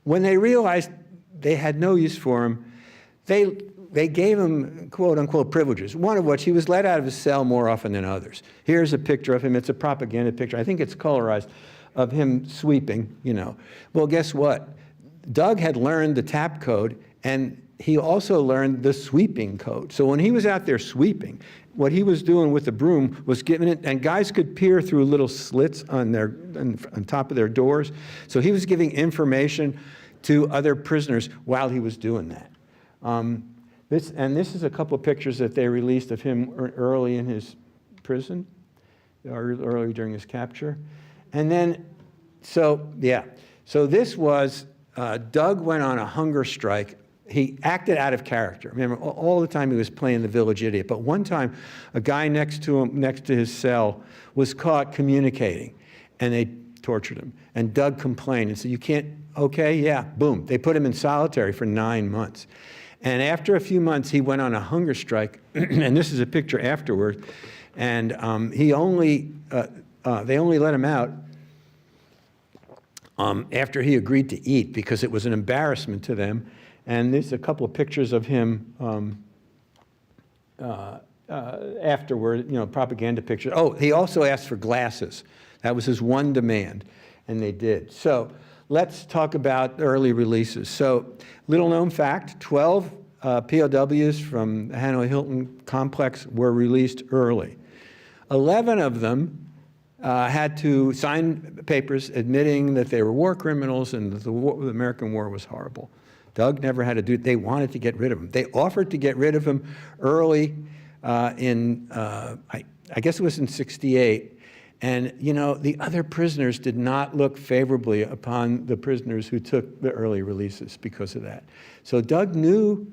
when they realized they had no use for him, they gave him quote-unquote privileges, one of which he was let out of his cell more often than others. Here's a picture of him. It's a propaganda picture. I think it's colorized, of him sweeping, you know. Well, guess what? Doug had learned the tap code, and he also learned the sweeping code. So when he was out there sweeping, what he was doing with the broom was giving it, and guys could peer through little slits on top of their doors. So he was giving information to other prisoners while he was doing that. This is a couple of pictures that they released of him early in his prison, or early during his capture. And then, so this was, Doug went on a hunger strike. He acted out of character. Remember, all the time he was playing the village idiot. But one time, a guy next to him, next to his cell, was caught communicating, and they tortured him. And Doug complained and said, "You can't, okay, yeah," boom. They put him in solitary for 9 months. And after a few months, he went on a hunger strike, and this is a picture afterward. And they only let him out after he agreed to eat, because it was an embarrassment to them. And there's a couple of pictures of him afterward, you know, propaganda pictures. Oh, he also asked for glasses. That was his one demand, and they did. So let's talk about early releases. So little known fact, 12 POWs from the Hanoi Hilton complex were released early. 11 of them had to sign papers admitting that they were war criminals and that the American war was horrible. Doug never had to do it. They wanted to get rid of him. They offered to get rid of him early I guess it was in '68. And, you know, the other prisoners did not look favorably upon the prisoners who took the early releases because of that. So Doug knew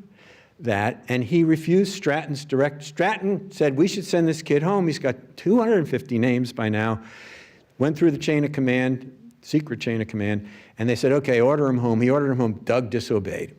that, and he refused Stratton's direct. Stratton said, "We should send this kid home. He's got 250 names by now." Went through the chain of command, secret chain of command, and they said, "Okay, order him home." He ordered him home. Doug disobeyed.